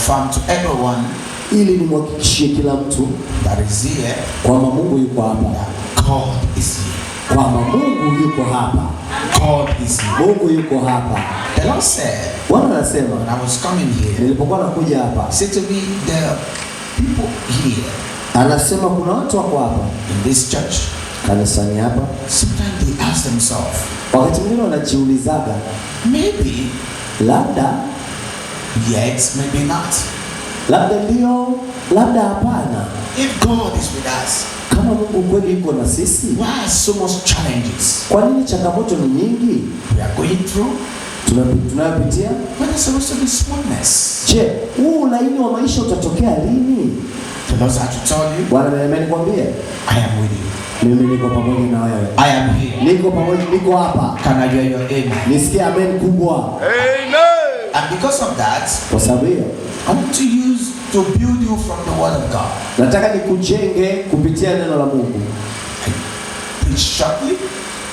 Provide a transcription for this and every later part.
confirm to everyone, ili nimhakikishie kila mtu that is here, kwamba Mungu yuko hapa. God is here. Kwamba Mungu yuko hapa. God is here. Mungu yuko hapa. The Lord said, Bwana anasema, when I was coming here, nilipokuwa nakuja hapa, said to me, there are people here anasema kuna watu wako hapa in this church. kanisani hapa, Sometimes they ask themselves, wakati mwingine wanajiulizaga, maybe labda yes, maybe not. labda ndio, labda hapana. If God is with us, Kama Mungu kweli yuko na sisi, why so much challenges kwa nini changamoto ni nyingi we are going through? tunayopitia? When there's supposed to be smoothness. Je, huu ulaini wa maisha utatokea lini? The Lord had to tell you, Bwana amenikwambia, I am with you. mimi niko pamoja na wewe. I am here. Niko pamoja, niko hapa. Can I hear your amen? Nisikie amen kubwa. Amen. And because of that, Kwa sababu hiyo, I want to build you from the word of God. nataka nikujenge kupitia neno la Mungu. Preach shortly,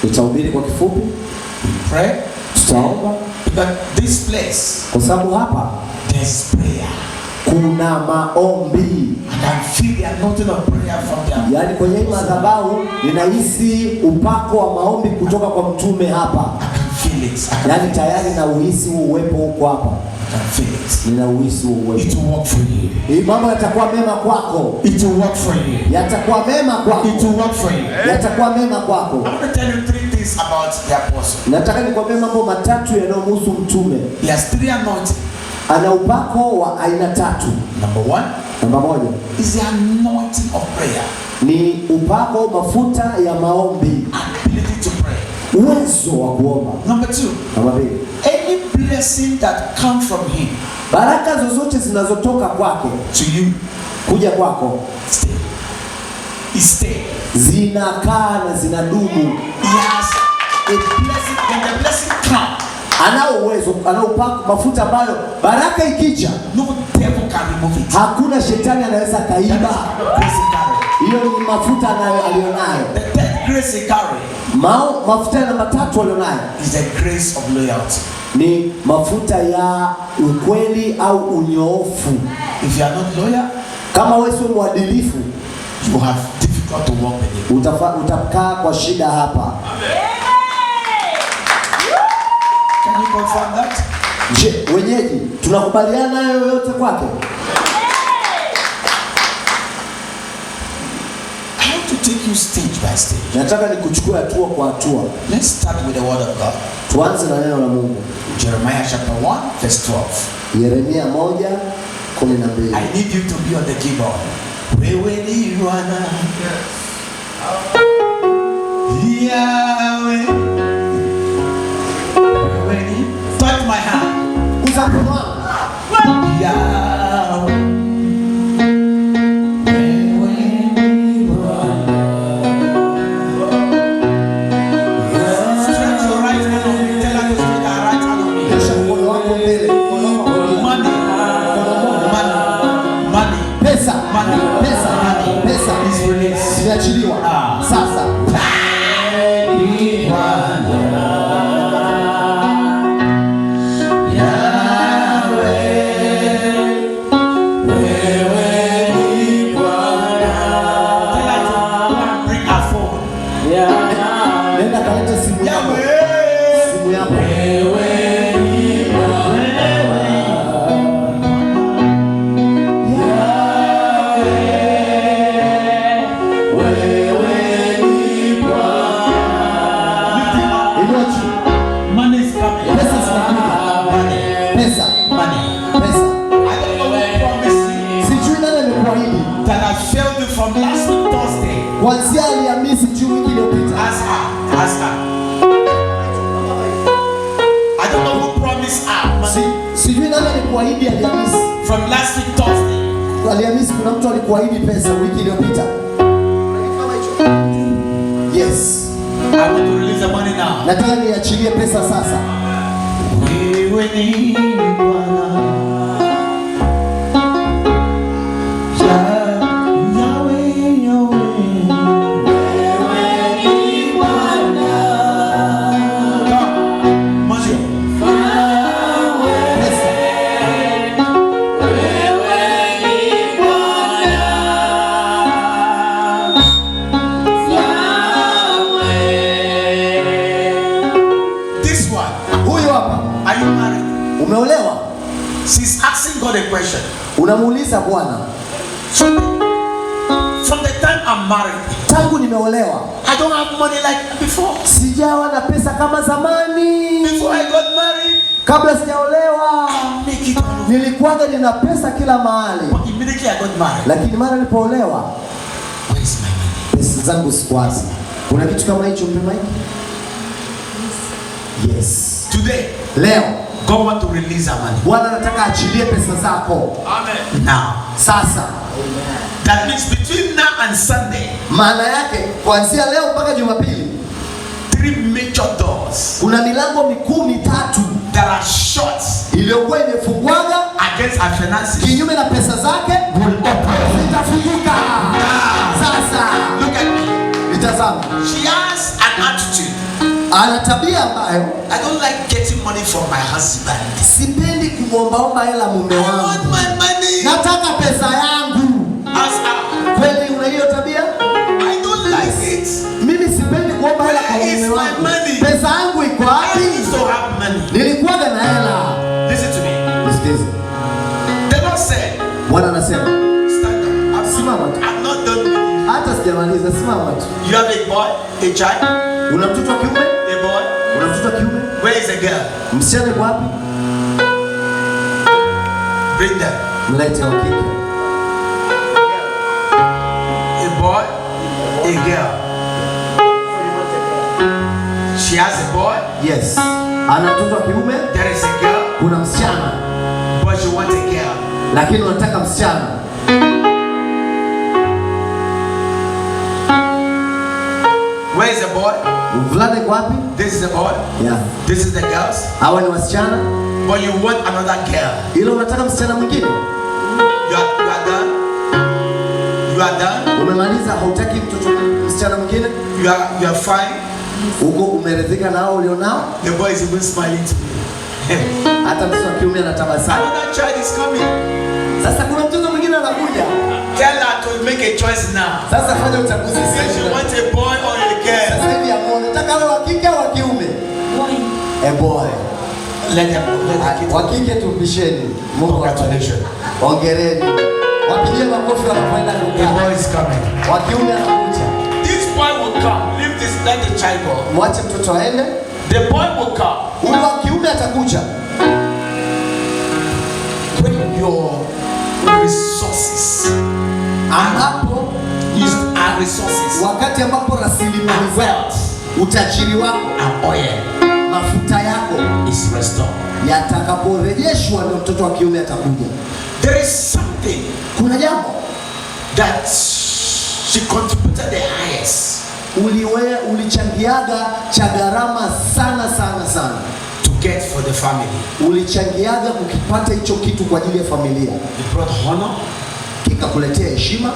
Nitahubiri kwa kifupi, we pray, tutaomba, but this place, kwa sababu hapa there's prayer. kuna maombi. And I feel the anointing of prayer from them. Yaani kwenye hii madhabahu ninahisi upako wa maombi kutoka kwa mtume hapa. I can feel it. I can Yaani feel it. tayari na uhisi huu uwepo huko hapa. I can feel it. Nina uhisi huu uwepo. It will work for you. Hii mambo yatakuwa mema kwako. It will work for you. Yatakuwa mema kwako. It will work for you. Yatakuwa mema kwako. I want to tell you 3 things about the apostle. Nataka nikwambie mambo matatu yanayomhusu mtume. He has 3 anointings. Ana upako wa aina 3. Number 1 Namba 1 is the anointing of prayer. ni upako, mafuta ya maombi, Ability to pray. uwezo wa kuomba. Number 2, Namba 2, any blessing that comes from him baraka zozote zinazotoka kwake to you, kuja kwako stay. He stay. zinakaa na zinadumu. He has a blessing. When the blessing comes, Anao uwezo, ana upako, mafuta ambayo baraka ikija no devil can remove it. hakuna shetani anaweza That kaiba. is the grace he carry. Hiyo ni mafuta alionayo. The third grace he carry Mafuta ya namba 3 alionayo is the grace of loyalty. ni mafuta ya ukweli au unyoofu. If you are not loyal, Kama wewe sio mwadilifu, you have difficult to walk with him. utakaa kwa shida hapa. Can you confirm that? Je, wenyeji tunakubaliana nayo yote kwake? I want to take you stage by stage. Nataka nikuchukue hatua kwa hatua. Let's start with the word of God. Tuanze na neno la Mungu. Jeremiah chapter 1 verse 12. Yeremia 1:12. I need you to be on the keyboard. Wewe ni Bwana. Yahweh. Wewe ni. Touch my hand. Uza mkono wangu. Yahweh. Wewe ni Bwana. Stretch your right hand on me. Tell her to stretch her right hand on me. Nyosha mkono wako mbele. Mkono wako mbele. Money. Money. Pesa. Money. Pesa. Pesa. Is released. Zimeachiliwa. Sasa. Nenda kalete simu yako. Simu yako. Inua juu. Money is coming. Pesa zinakuja. Pesa. Pesa. I don't know who promised you Sijui nani amekuahidi. that I failed you from last week Thursday. Kuanzia Alhamisi juu wiki iliyopita. Ask her. Ask her. I don't know who promised her money Sijui nani alikuahidi Alhamisi. from last week Thursday. Alhamisi kuna mtu alikuahidi pesa wiki iliyopita. Yes. I want to release the money now. Nataka niachilie pesa sasa. Wewe ni Bwana. Yahweh, Yahweh. Come, money. Pesa. question. Unamuuliza Bwana, from the time I'm married, tangu nimeolewa, I don't have money like before. sijawa na pesa kama zamani. Before I got married, Kabla sijaolewa, I make it all over. nilikuwaga nina pesa kila mahali. But immediately I got married, Lakini mara nilipoolewa, where is my money? pesa zangu sikuwazi. Kuna kitu kama hicho mpe Mike? Yes. Today, Leo God want to release our money. Bwana anataka achilie pesa zako. Amen. Now, Sasa that means between now and Sunday, maana yake kuanzia leo mpaka Jumapili 3 major doors kuna milango mikuu mitatu that are shut iliyokuwa imefungwaga against our finances kinyume na pesa zake will open. zitafunguka. Sasa Look at me. nitazama, She has an attitude. ana tabia ambayo I don't like getting money from my husband. sipendi kumwombaomba hela mume I want wangu, my money. nataka pesa yangu. As I, Kweli una hiyo tabia? I don't like it. Mimi sipendi kuomba hela kwa Where is mume my wangu. money? Pesa yangu iko I wapi? used to have money. Nilikuwaga na hela. Listen to me. Nisikilize. The Lord said, Bwana anasema, stand up. simama tu. I'm not done with you. Hata sijamaliza, simama tu. You have a boy, a child, Una mtoto wa kiume? a boy. Una mtoto wa kiume? Where is the girl? Msichana yuko wapi? Bring them. Mlete wa kike. A boy, a girl. She has a boy. Yes. Ana mtoto wa kiume, There is a girl, kuna msichana. but you want a girl. Lakini unataka msichana. Where is the boy? Mvulana yuko wapi? This is the boy. Yeah. This is the girls. Hawa ni wasichana. But you want another girl. Ila unataka msichana mwingine? You are done. You are done. Umemaliza, hautaki mtoto msichana mwingine? You are fine. Uko umeridhika nao ulionao? The boy is even smiling to me. Hata mtoto wa kiume anatabasamu. Another child is coming. Sasa kuna mtoto mwingine anakuja. Tell her to make a choice now. Sasa fanya uchaguzi If sasa. you want a boy or a girl, Sasa hivi amua, unataka wewe wa kike au wa kiume? A boy. let them go. Wa kike tupisheni. Mungu Congratulations. hongereni. Wapigie makofi wanapoenda The kukaa. boy is coming. Wa kiume anakuja. This boy will come. Leave this, let the child go. Mwache mtoto aende. The boy will come. Ule wa kiume atakuja. When your resources Ambapo are resources wakati ambapo rasilimali and zako, wealth utajiri wako, and oil mafuta yako is restored. yatakaporejeshwa, ndio mtoto wa kiume atakuja. There is something Kuna jambo that she contributed the highest ulichangiaga cha gharama sana sana sana, to get for the family. ulichangiaga kukipata hicho kitu kwa ajili ya familia, It brought honor kikakuletea heshima,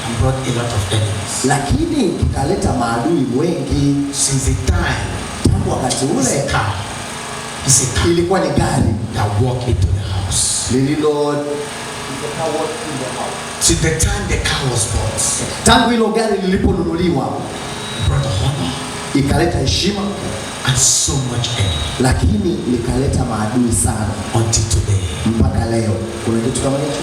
and brought a lot of enemies. lakini kikaleta maadui wengi. Since the time, Tangu wakati it's ule a car. It's a car ilikuwa ni gari that walked into the house. lililo, Since the time the car was bought, tangu hilo gari liliponunuliwa it brought honor ikaleta heshima, and so much enemy lakini likaleta maadui sana until today. mpaka leo. Kuna kitu kama hicho?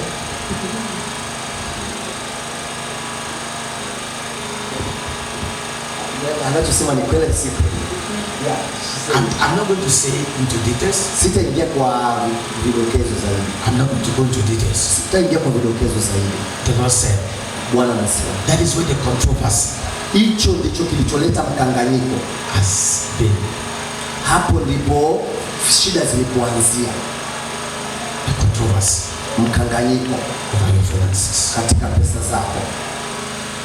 Anachosema ni kweli, si kweli? I'm not going to say into details. Sitaingia kwa vidokezo zaidi. I'm not going to go into details. Sitaingia kwa vidokezo zaidi. The Lord said, Bwana anasema that is where the controversy hicho ndicho kilicholeta mkanganyiko. has been. Hapo ndipo shida zilipoanzia, The controversy mkanganyiko over your finances. katika pesa zako.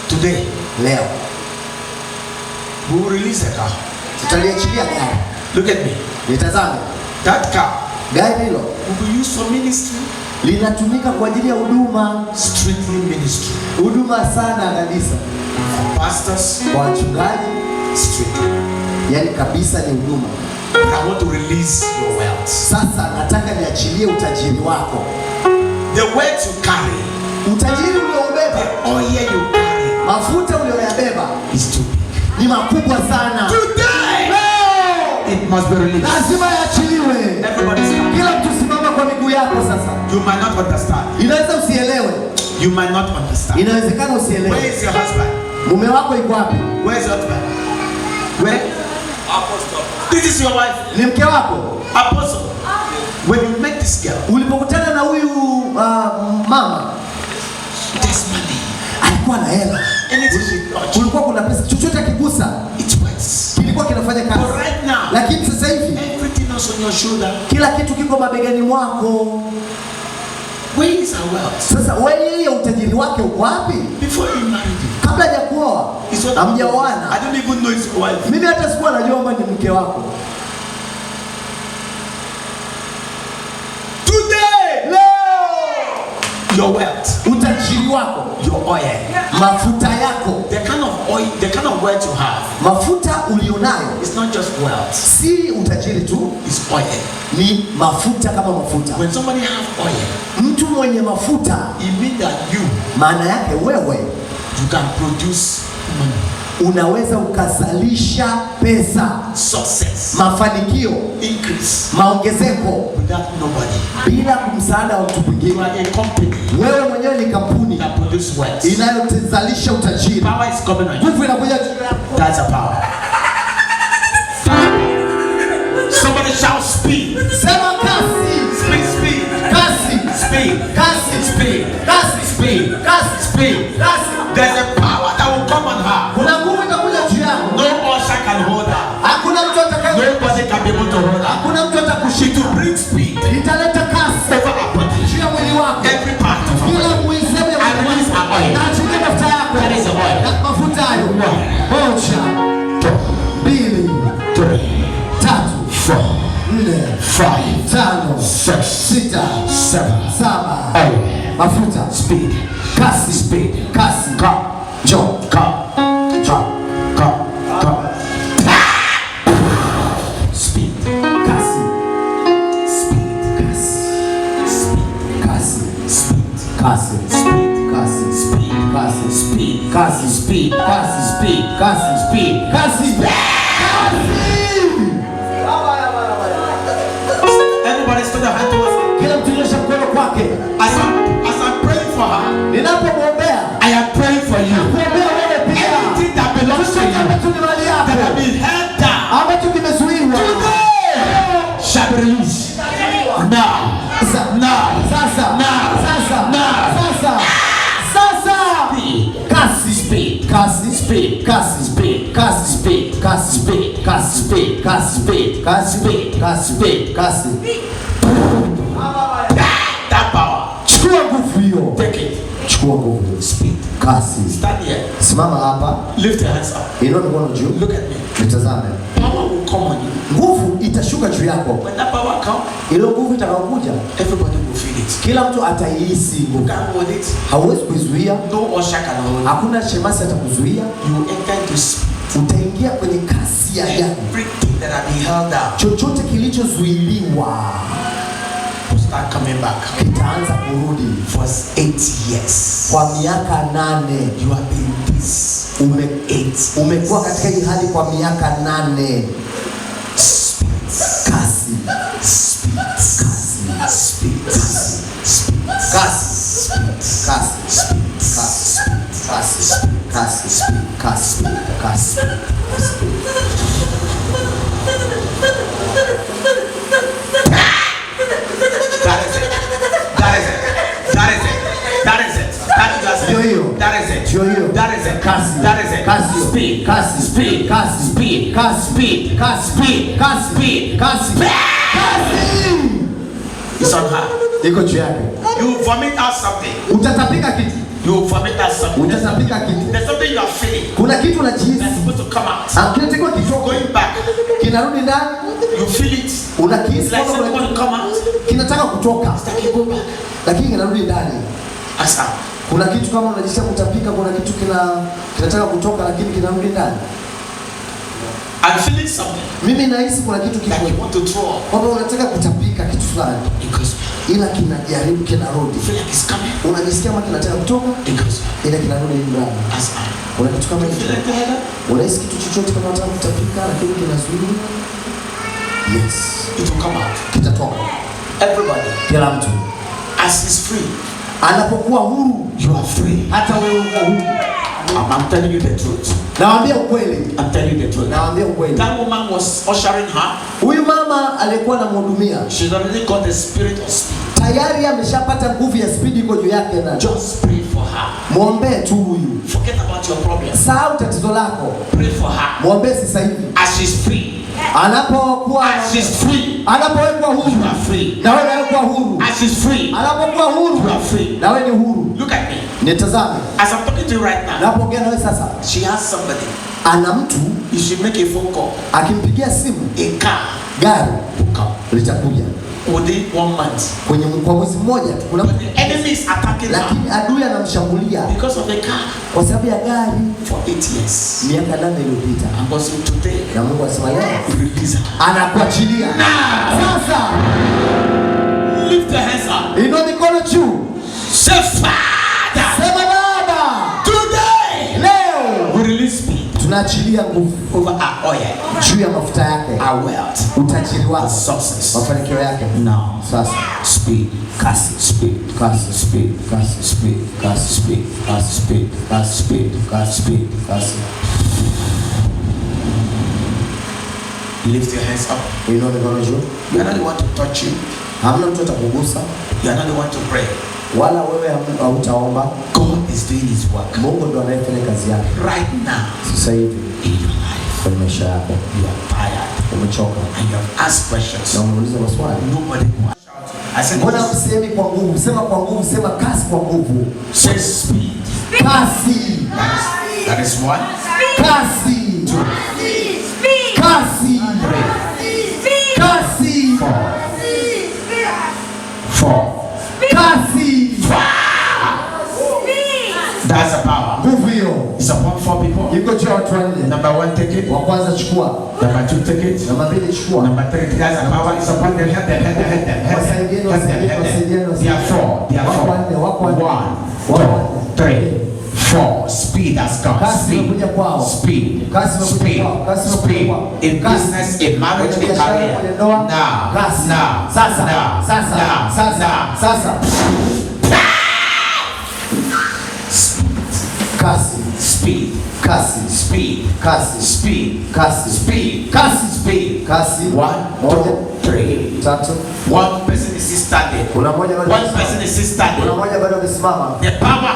Today, Leo we will release a car. tutaliachilia gari. Look at me. Nitazame That car gari hilo will be used for ministry, linatumika kwa ajili ya huduma, strictly ministry. huduma sana kabisa, For pastors, kwa wachungaji, strictly. yani kabisa ni huduma. But I want to release your wealth. Sasa nataka niachilie utajiri wako, The wealth you carry, utajiri the ulioubeba, oil you carry mafuta ulioyabeba is too big. ni makubwa sana. Today, Leo it must be released. lazima yaachiliwe. Everybody stand. Kila mtu simama kwa miguu juu yako sasa. You might not understand. Inaweza usielewe. You might not understand. Inawezekana usielewe. Where is your husband? Mume wako yuko wapi? Where is your husband? Where? Apostle. This is your wife. Ni mke wako. Apostle. When you met this girl, ulipokutana na huyu mama, there's money. Alikuwa na hela. Kulikuwa kuna pesa. Chochote kigusa, it works. Kilikuwa kinafanya kazi. But right now, lakini sasa hivi everything is on your shoulder. Kila kitu kiko mabegani mwako. Where is her wealth? Sasa wewe utajiri wake uko wapi? Before you married him. Kabla hajakuoa. Hamjaoana. I don't even know his wife. Mimi hata sikuwa najua kwamba ni mke wako. Today, your wealth, utajiri wako, your oil, mafuta yako, the kind of wealth you have, mafuta ulionayo, it's not just wealth, si utajiri tu, it's oil, ni mafuta kama mafuta. When somebody have oil, mtu mwenye mafuta, it means that maana yake wewe, you can produce money, unaweza ukazalisha pesa, success, mafanikio, increase, maongezeko, without nobody, bila kumsaada wa mtu mwingine. You are a company. Wewe mwenyewe ni kampuni that produce wealth, inayozalisha utajiri. Power is coming on you. Nguvu inakuja juu yako. That's a power. Somebody shout speed. Sema kasi. Speed, speed. Kasi. Speed. Kasi. Speed. Kasi. Speed. Kasi. Speed. Kasi. There's a power that will come on her. Kuna nguvu inakuja juu yako. No usher can hold her. Hakuna mtu atakaye. Nobody can be able to hold her. Hakuna mtu atakushika. To bring speed. Italeta kasi. Over her body. Juu ya mwili wako. Every part of her. Kila mwiseme wa mwili wako. Na chini mafuta yako. That is a oil. Na mafuta hayo. Moja. Mbili. Tatu. 4. 4. 5. 6. 6. 7. Mafuta. Speed. Kasi. Speed. Kasi. Ka. Jo. Ka. Jo. Ka. Ka. Speed. Kasi. Speed. Kasi. Speed. Kasi. Speed. Kasi. Speed. Kasi. Speed. Kasi. Speed. Kasi. Speed. Kasi. Speed. Kasi. Speed. Kasi. Everybody stood their hand towards her. Kila mtu nyosha mkono kwake. As I'm praying for her, ninapomwombea, I am praying for you. Kuombea wewe pia. Everything that belongs to you, that have been held down, ambacho kimezuiwa, shall be released. Now. Sasa. Kasi. Speed. Kasi. Speed. Kasi. Speed. Kasi. Speed. Kasi. Speed. Kasi. Speed. Kasi. Speed. Kasi. Speed. Kasi. Speed. Kasi. That power. Chukua nguvu hiyo. Take it. Chukua nguvu hiyo. Speed. Kasi. Stand here. Simama hapa. Lift your hands up. Inua mikono juu. Look at me. Nitazame. Power will come on you. Nguvu itashuka juu yako. When that power comes, ile nguvu itakayokuja, everybody will feel it. Kila mtu ataihisi nguvu. Can't hold it. Hauwezi kuizuia. No usher can hold it. Hakuna shemasi atakuzuia. You enter into speed. Utaingia kwenye kasi ya ajabu. Everything that have been held down, chochote kilichozuiliwa, will start coming back. Kitaanza kurudi. For 8 years. Kwa miaka 8. You have been this. Umekuwa katika hii hali kwa miaka 8. Speed. Kasi. Speed. Kasi. Speed. Speed. Kasi. Speed. Kasi. Speed. Kasi. Kasi. Kasi. Speed. Kasi. Kasi. Speed. Kasi. Speed. Kasi. Speed. Kasi. Speed. Kasi. Speed. Kasi. Speed. Kasi. Kasi. It's on her. Iko juu yake. You vomit out something. Utatapika kitu. You vomit out something. Utatapika kitu. There's something you are feeling. Kuna kitu unajihisi. That's supposed to come out. Kinatakiwa kitoke. Going back. Kinarudi ndani. You feel it. Unakihisi like something want to come out. Kinataka kutoka. It's like you go back. Lakini kinarudi ndani. Asa. Kuna kitu kama unajisikia kutapika, kuna kitu kinataka kutoka lakini kinarudi ndani. I'm feeling something. Mimi nahisi kuna kitu like you want to throw up. Kwamba unataka kutapika kitu fulani. Because ila kinajaribu kinarudi. You feel like it's coming. Unajisikia kama kinataka kutoka. Because ila kinarudi ndani. Asa. Kuna kitu kama hicho. Like unahisi kitu chochote kama unataka kutapika lakini kinazuia. Yes. It will come out. Kitatoka. Everybody. Kila mtu. As he's free. Anapokuwa huru, you are free. Hata wewe uko huru. I'm telling you the truth. Nawaambia ukweli. I'm telling you the truth. Nawaambia ukweli. That woman was ushering her. Huyu mama alikuwa anamhudumia. She's already got the spirit of speed. Tayari ameshapata nguvu ya speed iko juu yake na. Just pray for her. Muombe tu huyu. Forget about your problem. Sahau tatizo lako. Pray for her. Muombe sasa hivi. As she's free. Anapokuwa as she's free. Anapowekwa huru. You are free. Na wewe unakuwa huru. As she's free. Anapokuwa huru. You are free. Na wewe ni huru. Look at me. Nitazame. As I'm talking to you right now. Napoongea na wewe sasa. She has somebody. Ana mtu. You should make a phone call. Akimpigia simu. A car. Gari. Come. Litakuja. Within 1 month. Kwenye kwa mwezi mmoja tu kuna the enemy is attacking her. Lakini adui anamshambulia. Because of the car. Kwa sababu ya gari. For 8 years. Miaka 8 iliyopita. And also today. Na Mungu asema leo. Release her. Anakuachilia. Sasa. Lift your hands up. Inua mikono juu. Say Father. Sema Baba. Today. Leo. We release speed. Tunaachilia nguvu over our oil. Juu ya mafuta yake. Our wealth. Utajiri wako. Success. Mafanikio yake. Now. Sasa. Speed. Kasi. Speed. Kasi. Speed. Kasi. Speed. Kasi. Speed. Kasi. Speed. Kasi. Speed. Kasi. Speed. Kasi. Lift your hands up. Inua mikono juu. You are not the one to touch you. Hamna mtu atakugusa. You are not the one to pray. Wala wewe hautaomba. God is doing his work. Mungu ndo anayefanya kazi yake. Right now. Sasa hivi. In your life. Kwa maisha yako. You are tired. Umechoka. And you have asked questions. Na unauliza maswali. Nobody will shout. I said, mbona usemi kwa nguvu? Sema kwa nguvu, sema kasi kwa nguvu. Say speed. Kasi. That is one. Kasi. Two. Kasi. Three. Kasi. Four. Kasi. That's the power. Nguvu hiyo. It's upon 4 people. Iko juu ya watu wanne. Number 1, take it. Wa kwanza chukua. Number 2, take it. Namba 2 chukua. Number 3, that's the power. It's upon them. Head them. There are 4. Wako wanne. 1, 2, 3, 4. Speed has come. Speed. Speed. Speed. In business, in marriage, in career. Now. Sasa. Kasi. Speed. Kasi. Speed. Kasi. Speed. Kasi. Speed. Kasi. Speed. Kasi. 1, 2, 3. 3. One person is still standing. Kuna mmoja bado. One person is still standing. Kuna mmoja bado amesimama. The power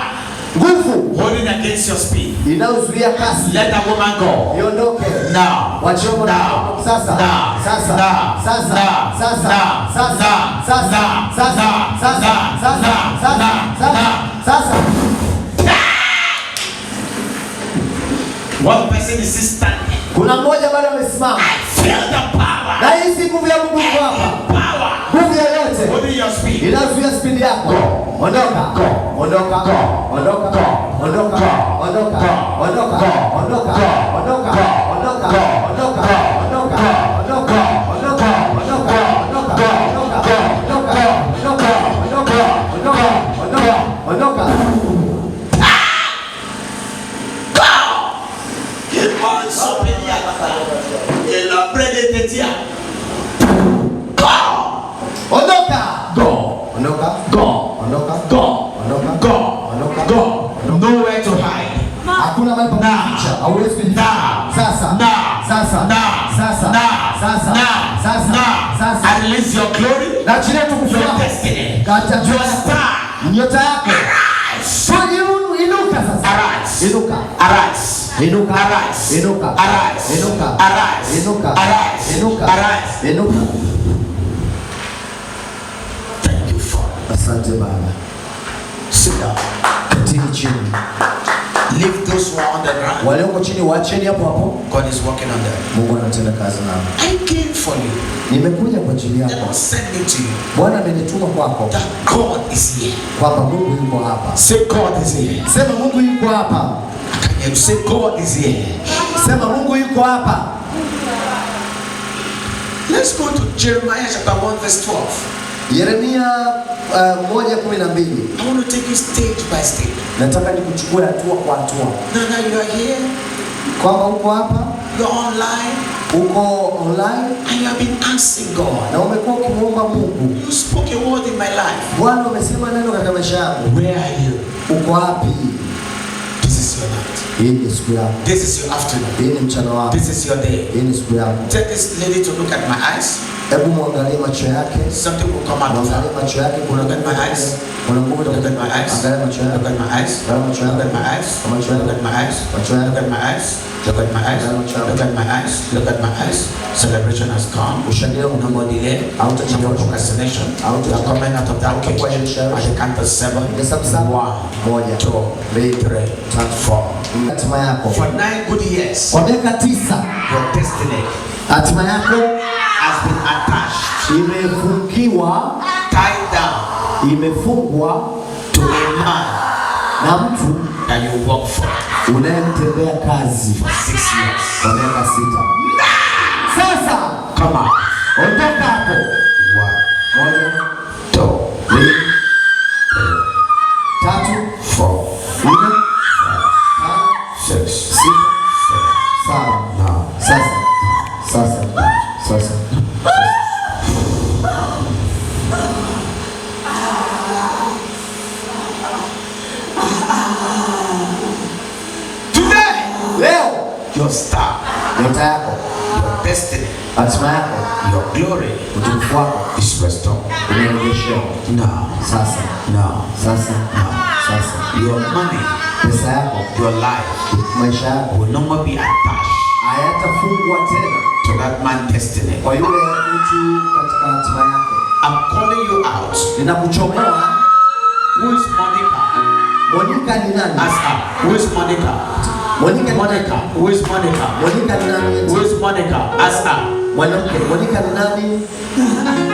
Nguvu holding against your speed. inayozuia kasi. Let that woman go. Iondoke. Now. Wachombo Now. sasa. Now. Sasa. Now. Sasa. Now. Sasa. Now. Sasa. Now. Sasa. Now. Sasa. Now. Sasa. Now. Sasa. Now. Sasa. Now. Sasa. Sasa. One person is still standing. Kuna mmoja bado amesimama. Feel the power. Na hii nguvu ya Mungu iko hapa. Power. Nguvu yoyote Holding your speed. inazuia speed yako. Ondoka. Ondoka. Ondoka. Ondoka. Ondoka. Ondoka. Ondoka. Ondoka. Nowhere to hide. Hakuna mahali pa kuficha. Hauwezi kujificha. Sasa. I release your glory. Na chini tukufu your destiny. Kata your star. Nyota yako. Arise. Inuka sasa. Arise. Inuka. Arise. Inuka. Arise. Inuka. Arise. Inuka. Arise. Inuka. Arise. Inuka. Arise. Inuka. Thank you, Father. Asante Baba. Sit down. Katini chini. Leave those who are on the ground. Walioko chini waacheni hapo hapo. God is working on them. Mungu anatenda kazi nao. I came for you. Nimekuja kwa ajili The yako. Lord sent me to you. Bwana amenituma kwako. That God is here. Kwamba Mungu yuko hapa. Say God is here. Sema Mungu yuko hapa. Can you say God is here? Sema Mungu yuko hapa. Let's go to Jeremiah chapter 1 verse 12. Yeremia 1:12. I want to take you stage by stage. Nataka nikuchukue hatua kwa hatua. Now you are here. Kwamba uko hapa, You're online. uko online, and you have been asking God, na umekuwa ukimuomba Mungu, you spoke a word in my life. Bwana umesema neno katika maisha yangu. Where are you? Uko wapi? This is your night. Hii ni siku yako. This is your afternoon. Hii ni mchana wako. This is your day. Hii ni siku yako. Take this lady to look at my eyes. Hebu muangalie macho yake. Something will come out of her. Muangalie macho yake. Look at my eyes. Kuna nguvu. Look at my eyes. Angalia macho yake. Look at my eyes. Angalia macho yake. Look at my eyes. Look at my eyes. Macho yake. Look at my eyes. Look at my eyes. Look at my eyes. Look at my eyes. Celebration has come. No more delay. No more procrastination. You are coming out of that cage. At the count of 7. 1, 2, 3, 4. Hatima yako. For 9 good years. Kwa miaka 9. Your destiny. Hatima yako has been attached. Imefungiwa. Tied down. Imefungwa to a man. Na mtu that you work for. Unayemtendea kazi for 6 years. Kwa miaka 6. Sasa come on. Ondoka hapo. 1, 2, 3, 4, 5, 6, 7. Now. Sasa. Today, leo, your star, nyota yako, your destiny, hatima yako, your glory, utukufu wako is restored. Umerejeshewa. Now. Sasa. Your money, pesa yako, your life, maisha yako will no more be attached hayatafungwa tena to that man's destiny. Kwa yule mtu katika hatima yake. I'm calling you out. Ninakuchomea. Who is Monica? Monica ni nani? Ask her. Who is Monica? Monica. Who is Monica? Monica ni nani? Who is Monica? Ask her. Mwanamke. Monica ni nani?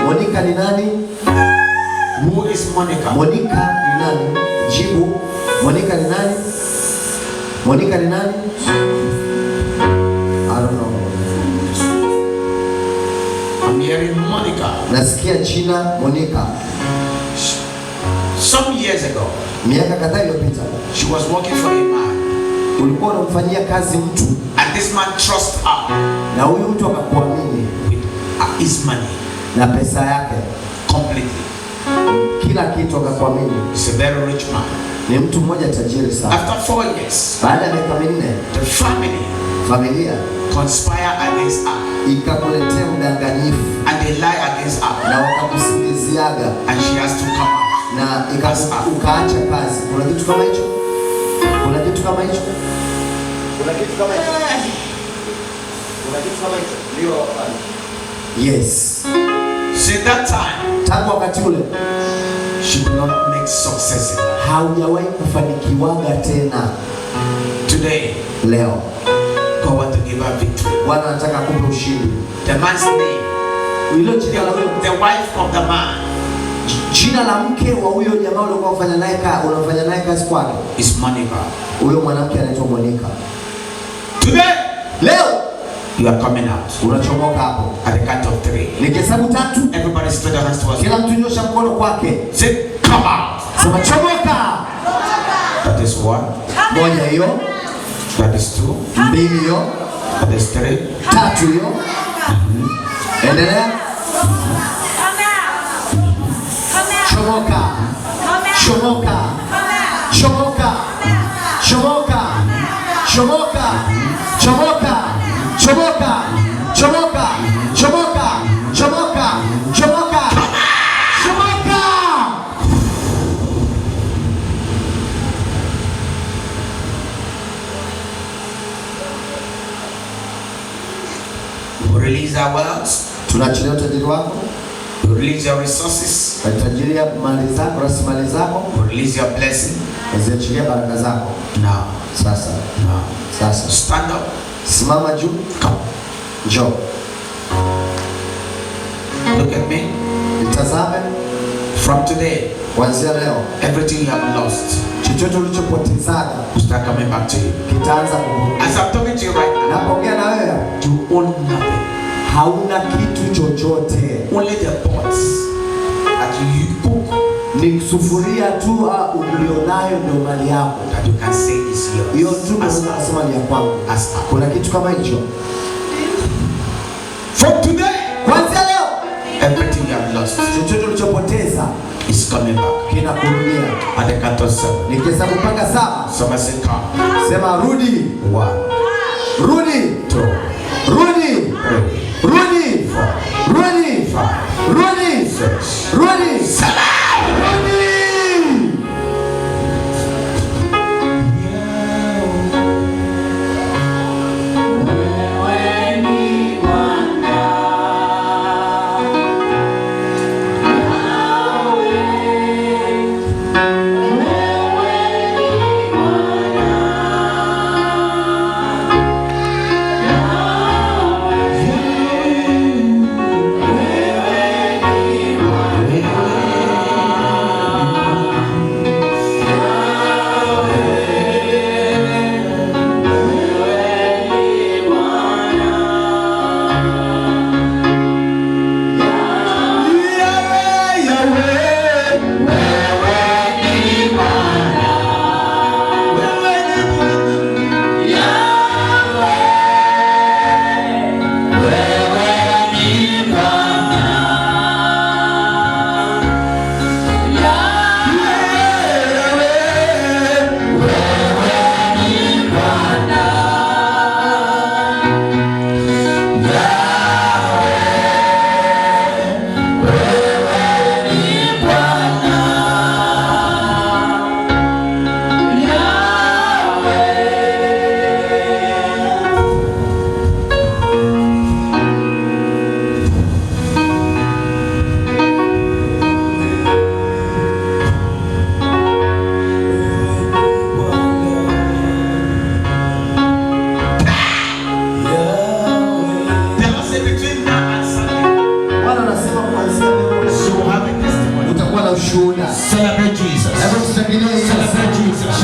Monica ni nani? Who is Monica? Monica ni nani? Jibu. Monica ni nani? Monica ni nani? I don't know. I'm hearing Monica. Nasikia jina Monica. Some years ago, miaka kadhaa iliyopita, she was working for a man. Ulikuwa unamfanyia kazi mtu. And this man trust her. Na huyu mtu akakuamini with his money. Na pesa yake. Completely. Kila kitu akakuamini. He's a very rich man. Ni mtu mmoja tajiri sana. After 4 years, baada ya miaka 4, the familia conspire against her. Ikakuletea udanganyifu. And they lie against her. Na wakakusingiziaga. And she has to come out. Na ukaacha kazi. Kuna kitu kama hicho? Kuna kitu kama hicho? Kuna kitu kama hicho? Kuna kitu kama hicho? Ndio hapana. Yes. Since that time, tangu wakati ule, she did not make success in life. Haujawahi kufanikiwaga tena. Today, leo, God want to give her victory. Bwana anataka kukupa ushindi. The man's name, the wife of the man, jina la mke wa huyo jamaa uliokuwa unafanya naye kazi kwake, is Monica. Huyo mwanamke anaitwa Monica. Today, leo, you are coming out. Unachomoka hapo. At the count of 3. Nikihesabu 3, everybody stretch their hands towards. Kila mtu nyosha mkono kwake. Say, come out. Sema chomoka. That is 1. Moja hiyo. That is 2. 2 hiyo. That is 3. 3 hiyo. Endelea. Chomoka. Chomoka. Chomoka. Chomoka. Chomoka. Chomoka. Chomoka. Chomoka. Chomoka. Chomoka. Chomoka. Chomoka. Release our wealth. Tunaachilia utajiri wako. Release your resources. Tunaachilia mali zako, rasilimali zako. Release your blessing. Tunaachilia baraka zako. Now. Sasa. Now. Sasa. Stand up. Simama juu. Come. Njoo. Look at me. Nitazame. From today, kuanzia leo, everything you have lost, chochote ulichopotezaga, will start coming back to you. Kitaanza kurudi. As I'm talking to you right now, napoongea na wewe, you own nothing. Hauna kitu chochote. Only the pots that you cook. Ni sufuria tu ulionayo ndio mali yako. That you can say is yours. Hiyo tu unasema ni ya kwangu. As kuna kitu kama hicho. Everything you have lost, chochote ulichopoteza is coming back. kinakurudia. At the count of 7, Nikihesabu mpaka 7, somebody say come. sema rudi, 1, rudi, 2, rudi, 3, rudi, 4, rudi, 5, rudi, 6, rudi, 7. rudi. Celebrate Jesus. Celebrate Jesus.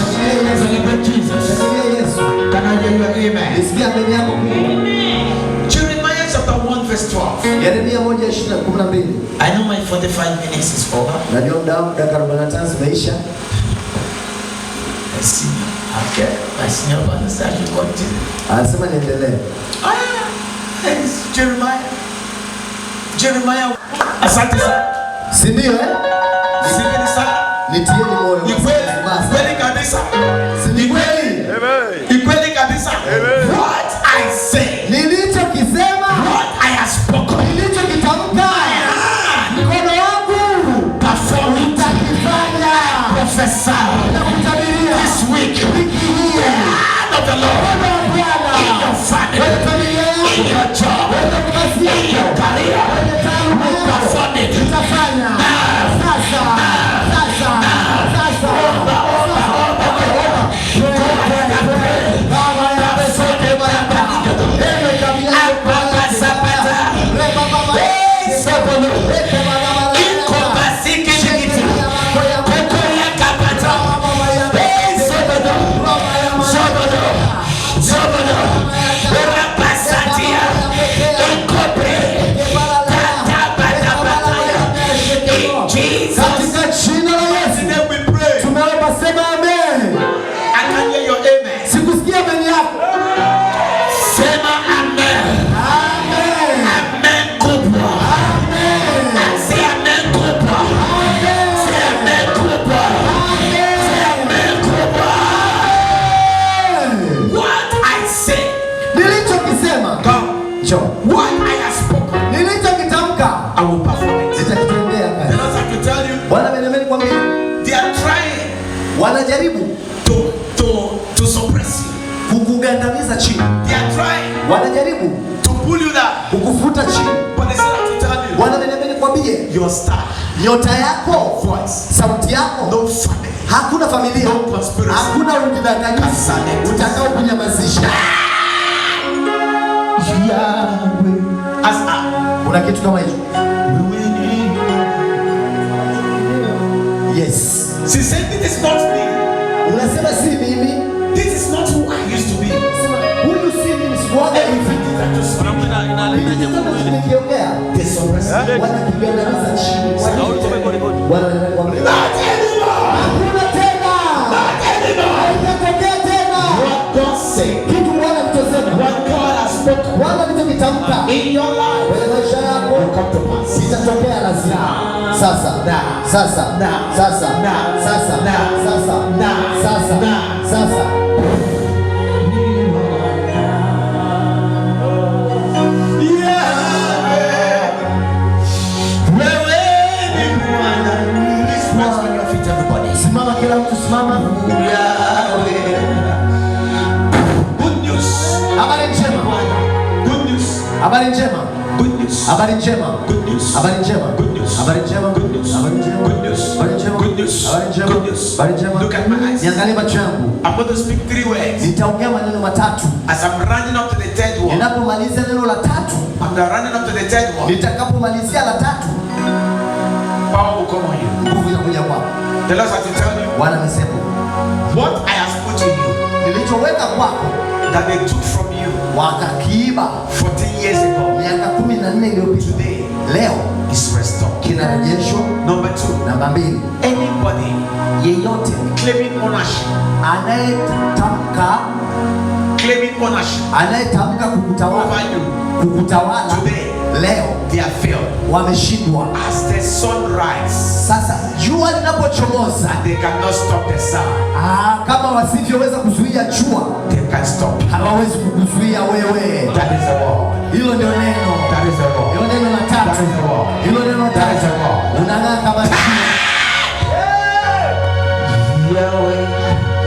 Celebrate Jesus. Can I hear your amen? Jeremiah chapter 1 verse 12. I know my 45 minutes is over. I see. Okay. I see your understand you continue. It's Jeremiah. Jeremiah. Asante sana. Sindio Singeni sana. Nitieni moyo. Ni kweli kabisa. Ni kweli. Ni kweli kabisa. What I say. Nilichokisema. What I have spoken. Nilichokitamka. Mkono wangu. Perform it. Utakifanya. Professor. Nakutabiria. This week. Wiki hii. The hand of the Lord. In your family. In your job. In your career. Perform it. Utafanya. Sasa. What I have spoken, nilichokitamka, I will perform it. Nitakitendea kazi. The Lord has to tell you. Bwana ameniambia nikwambie, they are trying, wanajaribu to suppress you, kukugandamiza chini. They are trying, wanajaribu to pull you down, kukufuta chini. But the Lord has to tell you. Bwana ameniambia nikwambie, your star, nyota yako, voice, sauti yako, no family, hakuna familia, no conspiracy, hakuna udanganyifu utakao kunyamazisha. Kuna kitu kama hicho. Yes. She said this is not me. Unasema si mimi. This is not who I used to be. Sema huyu si mimi, sikuaga hivi. Nikiongea wanakigandamiza chini. Hakuna tena. Haitatokea tena. What God said. Kitu Bwana alichosema. What God has spoken. nilichokitamka in your life kwenye maisha yako will come to pass. itatokea lazima. Sasa sasa sasa sasa sasa sasa. Simama kila mtu, simama. Good news. Habari njema. Good news. Habari njema. Good news. Habari njema. Good news. Habari njema. Good news. Habari njema. Good news. Habari njema. Good news. Habari njema. Good news. Habari njema. Good news. Habari njema. Look at my eyes. Niangalie macho yangu. I'm going to speak 3 words. Nitaongea maneno matatu. As I'm running up to the third one. Ninapomaliza neno la tatu, I'm running up to the third one. nitakapomalizia la tatu, Power will come on you. nguvu inakuja kwako. The Lord has to tell you Bwana amesema, what I have put in you nilichoweka kwako that they took from you wakakiiba 14 years ago. miaka 14 iliyopita, Today leo is restored. kinarejeshwa. Number 2. Namba 2, Anybody yeyote claiming ownership anayetamka kukutawala over you today, leo they are failed. wameshindwa. As the sun rises, Sasa jua linapochomoza, they cannot stop the sun. kama wasivyoweza kuzuia jua, They can stop. hawawezi kukuzuia wewe. That is the word. Hilo ndio neno. That is the word. Hilo neno la That tatu. is the word. Hilo neno la That is the tatu. word. Unang'aa kama Yahweh.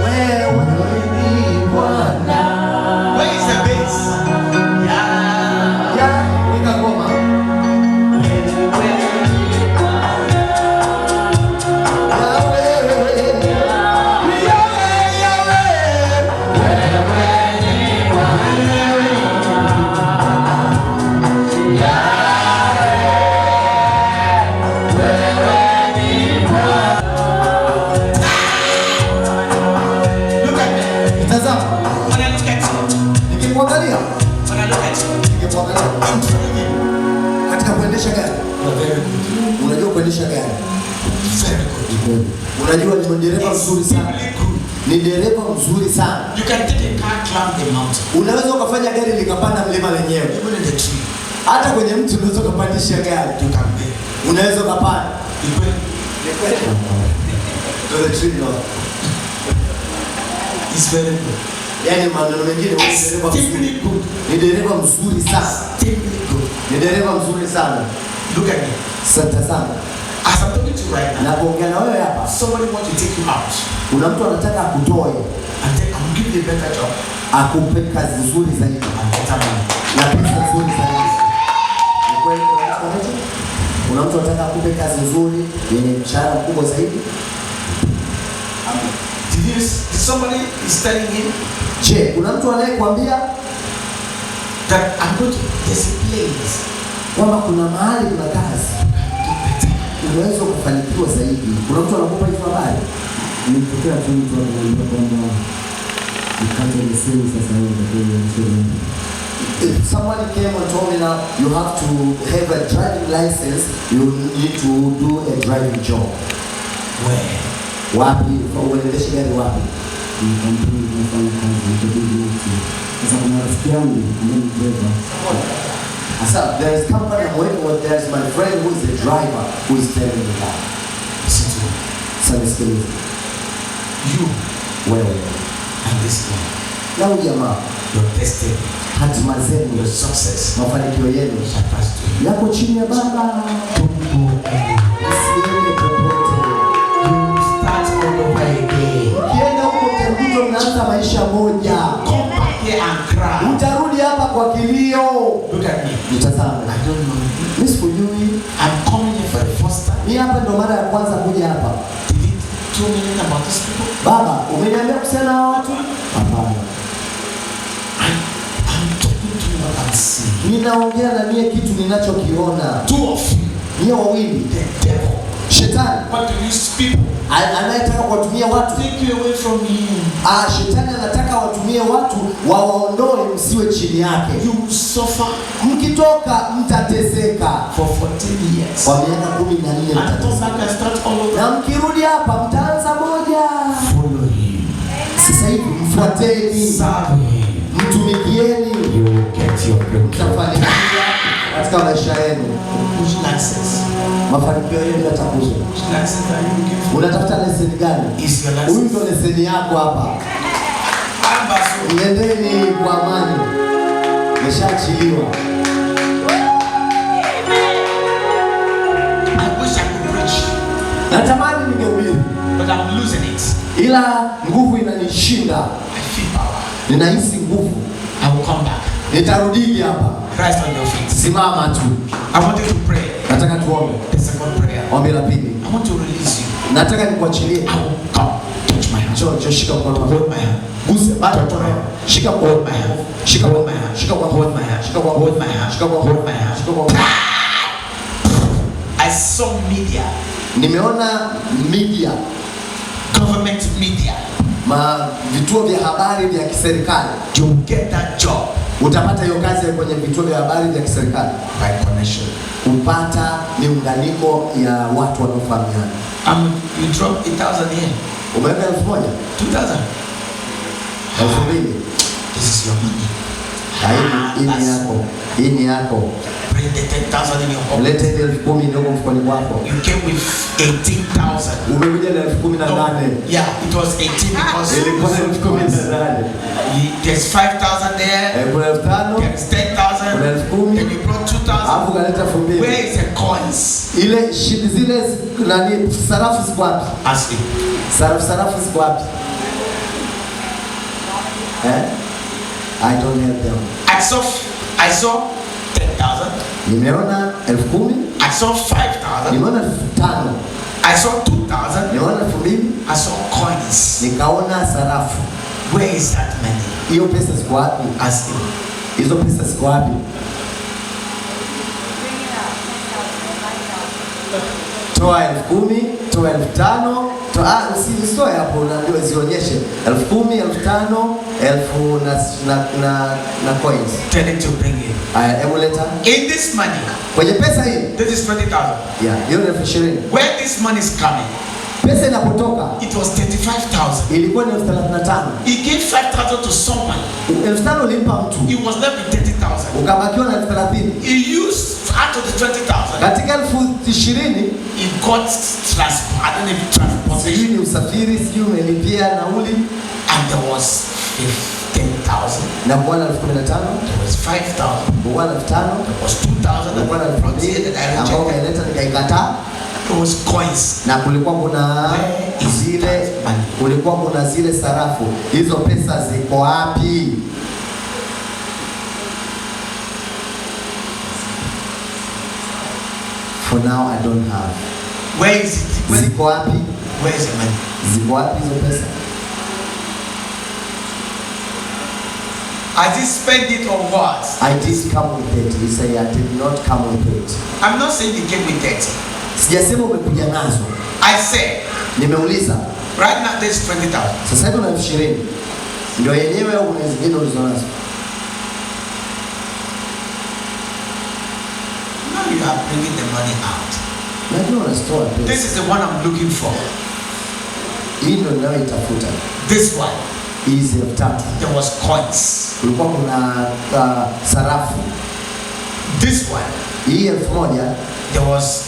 wewe ni Bwana. Where is the bass? Ya, weka ngoma. Look at me. Tazama, When I look at you, nikikuangalia, when I look at you, nikikuangalia I'm driving. katika kuendesha gari. You're very good. Unajua kuendesha gari. Very good. Unajua ni dereva mzuri sana. Really good. Ni dereva mzuri sana. You can take a car, climb the mountain. Unaweza ukafanya gari likapanda mlima lenyewe. Even in the tree, Hata kwenye mti unaweza ukapandisha gari. you can pay. Unaweza ukapanda. You pay. It's very good. Yaani maneno mengine wewe ni dereva mzuri. Extremely good. Ni dereva mzuri sana. Extremely good. Ni dereva mzuri sana. Look at me. Sasa sana. As I'm talking to you right now, Napoongea na wewe hapa, somebody wants to take you out kuna mtu anataka akutoe, and then I'm giving you a better job akupe kazi nzuri zaidi and better money. na pesa nzuri zaidi. Ni kweli kuna mtu kama hicho? Kuna mtu anataka akupe kazi nzuri yenye mshahara mkubwa zaidi? Did somebody is telling him Je, kuna mtu anayekwambia that I'm going to, there's a place kwamba kuna mahali kuna kazi to better. unaweza kufanikiwa zaidi? Kuna mtu anakupa hizo habari? Nilipokea tu mtu ananiambia kwamba nikaanza leseni sasa hivi kwenye shule. If someone came and told me now you have to have a driving license, you need to do a driving job. Where? Wapi? Uendeshe gari wapi? Ni kampuni inafanya kazi ikabidi mtu. Sasa kuna rafiki yangu ambaye ni driver. So there is company I'm working with, there's my friend who is the driver who is telling me that. Listen to me. So listen, You wewe and this man, na huyu jamaa, your destiny, hatima your zenu, success mafanikio yenu shall pass to you. yako chini ya Baba. Usiende popote. You start all over again. Ukienda huko utakuta unaanza maisha moja. Come back here and cry. Utarudi hapa kwa kilio. Look at me. Nitazame. I don't know you. Mimi sikujui. I'm coming here for the first time. Mimi hapa ndo mara ya kwanza kuja hapa. Did you tell me anything about these people? Baba, umeniambia kuhusiana na hawa watu? Hapana. I'm talking to you what I'm seeing. Ninaongea na mie kitu ninachokiona. Two of you, Nyie wawili, the devil, shetani want to use people, anayetaka kuwatumia watu. take you away from him. Shetani anataka watumie watu wawaondoe msiwe chini yake. You will suffer Mkitoka mtateseka for 14 years. kwa miaka 14 And come mtateseka. back and start all over. Na mkirudi hapa mtaanza moja. Follow him. Sasa hivi mfuateni, Serve him. Mtumikieni, you will get your breakthrough. mtafanikiwa katika maisha yenu. Which license? Mafanikio yenu yatakuzwa. Which license are you looking for? Unatafuta leseni gani? Is your Huyu license? ndo leseni yako hapa. Nendeni kwa amani. Meshaachiliwa. I wish I could preach, Natamani ningehubiri, but I'm losing it. ila nguvu inanishinda. I feel power. Ninahisi nguvu. I will come back. Nitarudi hapa. Rise on your feet. Simama tu. I want you to pray. Nataka tuombe. The second prayer. Ombi la pili. I want to release you. Nataka nikuachilie. I will come. Touch my hand. Njoo shika mkono wangu. Hold my hand. Guse bado Touch mkono my wangu. hand. Shika Hold mkono my hand. Shika Hold mkono my hand. Shika mkono Hold my hand. Shika mkono Hold my hand. Shika mkono Hold my hand. Shika mkono. I saw media. Nimeona media, Government media. vituo vya habari vya kiserikali. You will get that job Utapata hiyo kazi kwenye vituo vya habari vya kiserikali. by connection. Kupata miunganiko ya watu wanaofahamiana. You drop 8,000 here. Umeweka 1,000? 2,000. 2,000. This is your money. Hii ni yako. Hii ni yako. Bring the 10,000 in your pocket. Leta ile 10,000 ndogo mfukoni mwako. You came with 18,000. Umekuja na 18,000. Yeah, it was 18 because Ilikuwa 18,000. there's 5,000 there. Kuna 5,000. There's 10,000. Kuna 10,000. Then you brought 2,000. Alafu kaleta 2,000. Where is the coins? Ile zile nani sarafu ziko wapi? Ask him. Sarafu ziko wapi? I don't have them. I saw 10,000. Nimeona 10,000. I saw 5,000. Nimeona 5,000. I saw 2,000. Nimeona 2,000. I saw coins. Nikaona sarafu. Where is that money? Hiyo pesa ziko wapi? Ask him. Hizo pesa ziko wapi? Toa 10,000, toa 5,000, usitoe hapo, ndio zionyeshe 10,000, 5,000, 1,000 na coins. Tell him to bring it. Hebu leta. In this money, Kwenye pesa hii, this is 20,000. hiyo ni 20,000. Where this money is coming, Pesa inapotoka it was 35,000. ilikuwa ni 35,000. He gave 5,000 to someone. 5,000 ulimpa mtu, He was left with 30,000. ukabakiwa na 30,000. He used out of the 20,000. Katika 20,000 He got transport. I don't know if transportation. sijui ni usafiri, sijui umelipia nauli, And there was 15,000. na kuona 15,000, There was 5,000. kuona 5,000, There was 2,000 that kuona were brought here that I 2,000 ambao rejected. umeleta nikaikataa, There was coins. na kulikuwa kuna zile, kulikuwa kuna zile sarafu. Hizo pesa ziko wapi? For now I don't have. Where is it? Ziko wapi? Where is the money? Ziko wapi hizo pesa? Has he spent it or what? I did come with it. You say I did not come with it. I'm not saying he came with 30. Sijasema umekuja nazo. I said, Nimeuliza. right now there's 20,000. Sasa hivi una 20,000. Ndio yenyewe au una zingine ulizonazo? Now you are bringing the money out. Najua unazitoa pesa. This is the one I'm looking for. Hii ndio ninayoitafuta. This one. Hizi 3,000. There was coins. Kulikuwa kuna sarafu. This one. Hii 1,000 There was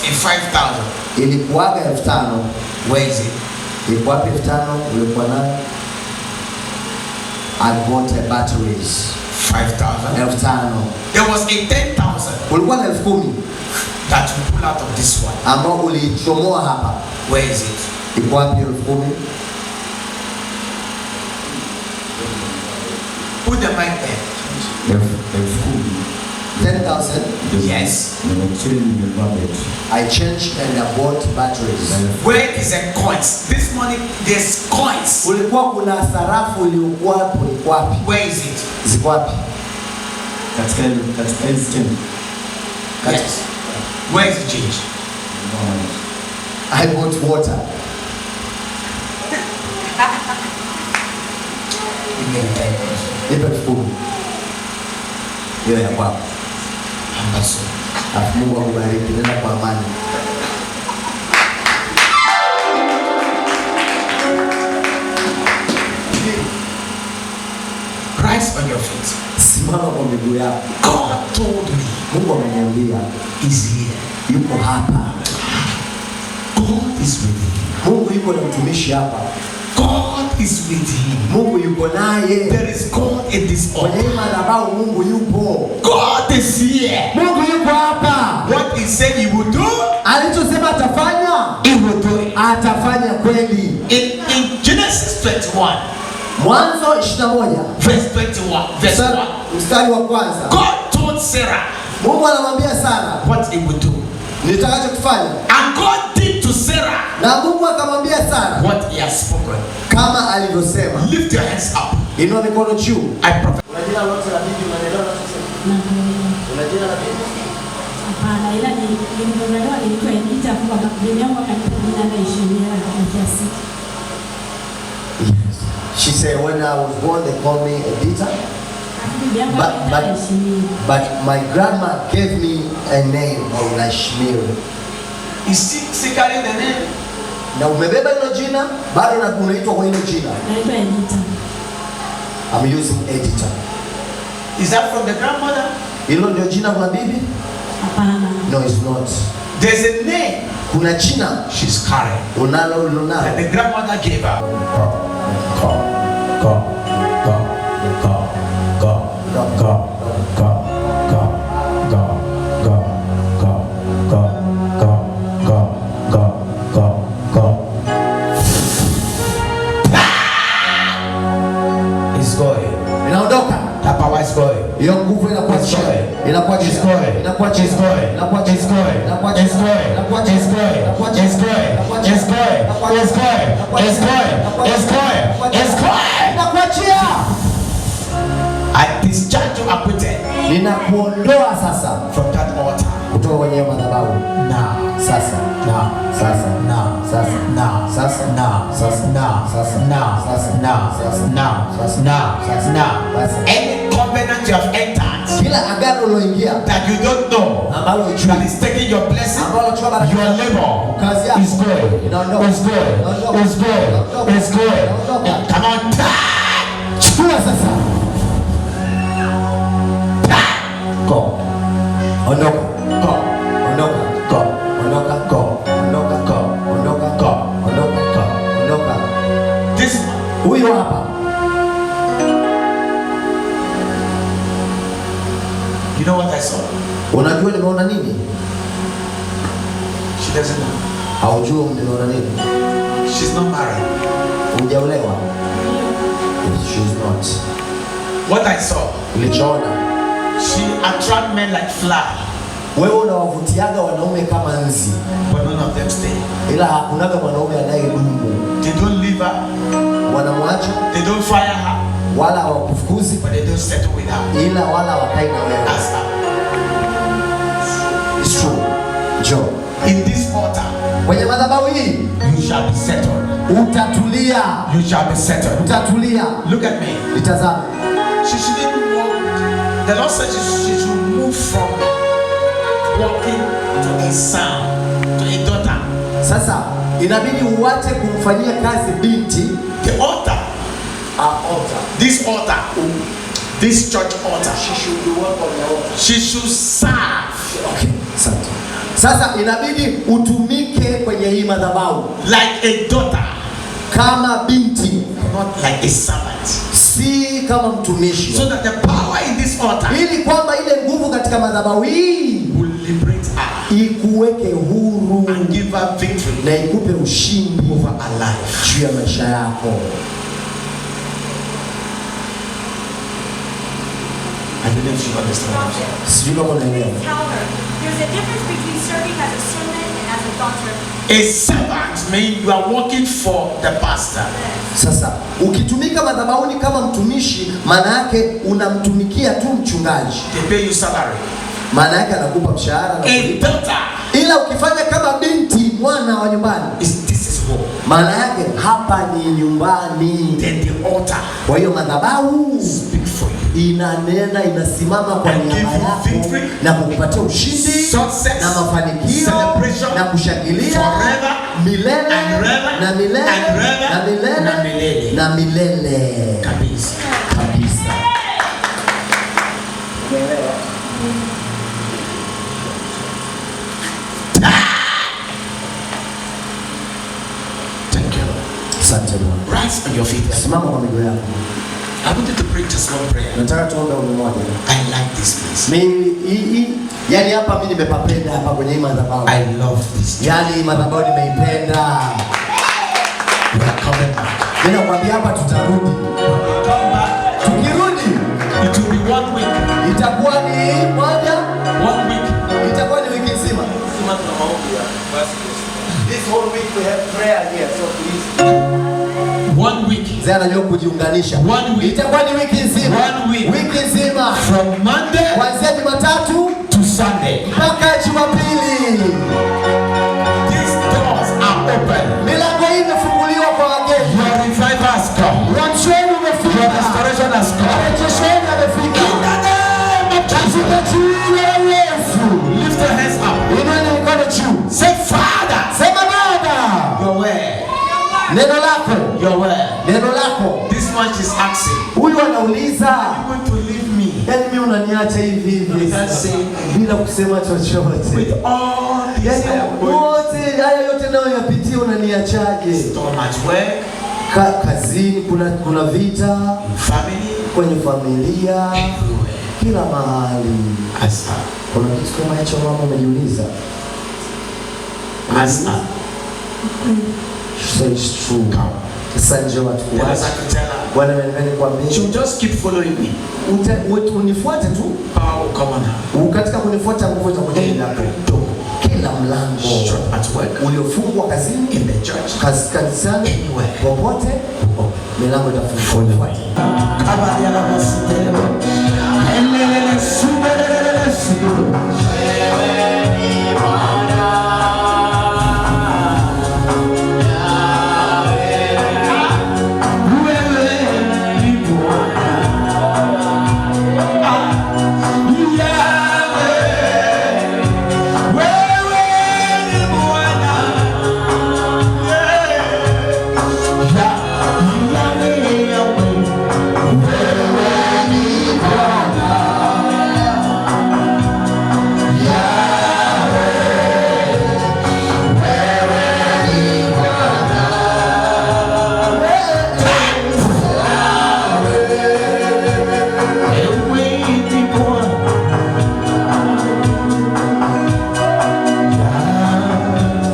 a 5,000. ilikuwaga 5,000. Where is it? Ilikuwa wapi 5,000 ulikuwa nayo? I bought a batteries. 5,000. 5,000. There was a 10,000 Kulikuwa na 10,000 that you pull out of this one. ambao ulichomoa hapa. Where is it? Ilikuwa wapi 10,000? Put the mic there. 10,000. Yes. I changed and I bought batteries. Where is the coins? This money, there's coins. Kulikuwa kuna sarafu iliyokuwa hapo, ilikuwa wapi? Where is it? Ziko wapi? Katika hizi change. Yes. Where is the change? I bought water. You get 10. Nipe 10,000. Hiyo ya kwako. Ambassador. Alafu Mungu akubariki, nenda kwa amani. Rise on your feet. Simama kwa miguu yako. God told me. Mungu ameniambia He's here. yuko hapa. God is with him. Mungu yuko na mtumishi hapa. God is with him. Mungu yuko naye. There is God in this Kwenye altar. hii madhabahu Mungu yupo. God is here. Mungu yuko hapa. What he said he would do, Alichosema atafanya, he will do it. atafanya kweli. In Genesis 21, Mwanzo 21 verse 21, verse 1, mstari wa kwanza. God told Sarah Mungu anamwambia Sara what he would do. nitakacho kufanya. And God did to Sarah Na Mungu akamwambia Sara what he has spoken. kama alivyosema. Lift your hands up. Inua mikono juu. I prophesy. Una jina lote la bibi, unaelewa unachosema? Una jina la bibi? Hapana, ila nilipozaliwa nilikuwa Edita kwa bibi yangu akanipa jina la Ishmael kwa kiasi. Yes. She said when I was born they called me Edita. Bibi yangu akanipa Ishmael. But my grandma gave me a name of Lashmir. Is she carrying the name? Na umebeba hilo jina, bado na unaitwa kwa hilo jina. Naitwa Edita. I'm using Edita. Is that from the grandmother? Hilo ndio jina la bibi? Hapana. No, it's not. There's a name Kuna jina she's carrying unalo that the grandmother gave her. It's going. inaondoka. That power is going. Hiyo nguvu inakuachia. Inakuachia. It's going. Inakuachia. It's going. Inakuachia. It's going. Inakuachia. It's going. Inakuachia. It's going. Inakuachia. It's going. Inakuachia. It's going. Inakuachia. It's going. It's going. It's going. It's going. Inakuachia. I discharge you acquitted Ninakuondoa sasa from that altar. kutoka kwenye madhabahu. Now. Sasa. Now. Sasa. Now. Sasa. Now. Sasa. Now. Sasa. Now. Sasa. Now. Sasa. Now. Sasa. Now. Sasa. Now. Sasa. Now. Sasa. Any covenant you have entered Kila agano uloingia that you don't know ambalo that hujui, is taking your blessing, ambalo chukua baraka your labor kazi yako is going. inaondoka. It's going. Inaondoka. It's going. Inaondoka. It's going. Inaondoka. Come on, time. Chukua sasa. Go. Ondoka. Go. Ondoka. Go. Ondoka. Go. Ondoka. Go. Ondoka. Go. Ondoka. Go. Ondoka. This Huyo hapa. you know what I saw? Unajua nimeona nini? She doesn't know. Haujui nimeona nini? She's not married. Hujaolewa. She's not. What I saw, Ulichoona. she attract men like fly, Wewe unawavutiaga wanaume kama nzi. but none of them stay. Ila hakunaga mwanaume anayedumu. They don't leave her, Wanamwacha they don't fire her, wala hawakufukuzi but they don't settle with her. ila wala wakai na wewe. Ask her. It's true. Joe. In this altar, Kwenye madhabahu hii you shall be settled. utatulia. You shall be settled. Utatulia. Look at me. Nitazame. She shouldn't walk. The Lord said she should move from walking to a son, to a daughter. Sasa inabidi uache kumfanyia kazi binti. The altar, Altar. this altar, this church altar, She should be work on the altar. she should serve Okay. Asante. Sasa inabidi utumike kwenye hii madhabahu like a daughter, kama binti, not like a servant. si kama mtumishi. So that the power in this altar Ili kwamba ile nguvu katika madhabahu hii will liberate her ikuweke huru and give her victory na ikupe ushindi over her life. juu ya maisha yako. I believe she understands. Sijui kama unaelewa. Tell her there's a difference between serving as a servant and as a daughter. A servant means you are working for the pastor. Sasa ukitumika madhabahuni kama mtumishi, maana yake unamtumikia tu mchungaji, They pay you salary. maana yake anakupa mshahara na A kulipa. daughter Ila ukifanya kama binti, mwana wa nyumbani, this is home. maana yake hapa ni nyumbani. Then the altar Kwa hiyo madhabahu speak for you. inanena, inasimama kwa And give niaba you yako victory, na kukupatia ushindi success, na mafanikio celebration, na kushangilia forever, milele and ever, na milele and ever, na milele na milele. na milele Kabisa. kabisa. Rise on your feet. Simama kwa miguu yako. I wanted to pray just one prayer. Nataka tuombe ombi moja. I like this place. Mimi yani hapa mimi nimepapenda hapa kwenye hii madhabahu. I love this. Yani madhabahu nimeipenda. We are coming back. Ninakwambia hapa tutarudi. Tukirudi It will be 1 week. itakuwa ni moja. 1 week. Itakuwa ni wiki nzima. This whole week we have prayer here, so please. 1 week. Zaa anajua kujiunganisha. 1 week. Itakuwa ni wiki nzima. 1 week. Wiki nzima. From Monday Kuanzia Jumatatu to Sunday. mpaka Jumapili. These doors are open. Milango hii imefunguliwa kwa wageni. Your revival has come. Uamshweni umefika. Your restoration has come. Rejesheni amefika. In the name of Jesus. Katika jina la Yesu. Lift your hands up. Inueni mikono juu. Say, Father. Sema Baba. Your word. Neno lako. Your word. Neno lako. This man is asking. Huyu anauliza, You want to leave me yaani mimi unaniacha hivi hivi without saying bila kusema chochote. with all this I Yaani am going wote haya yote nayo yapitia unaniachaje? so much work, Kazini kuna vita, family, kwenye familia, everywhere. kila mahali. Answer. Kuna kitu kama hicho mama umejiuliza? Answer. So it's true. Sasa njoo watu There is kuacha. a teller. Bwana ameniambia nikwambie, You just keep following me. unifuate tu. Power will come on her. Katika kunifuata nguvu za Mungu yako. Door Kila mlango shut at work, uliofungwa kazini, in the church, kanisani, anywhere. popote milango itafunguliwa. Kaba ya la masitele. Elele sumelele sigo.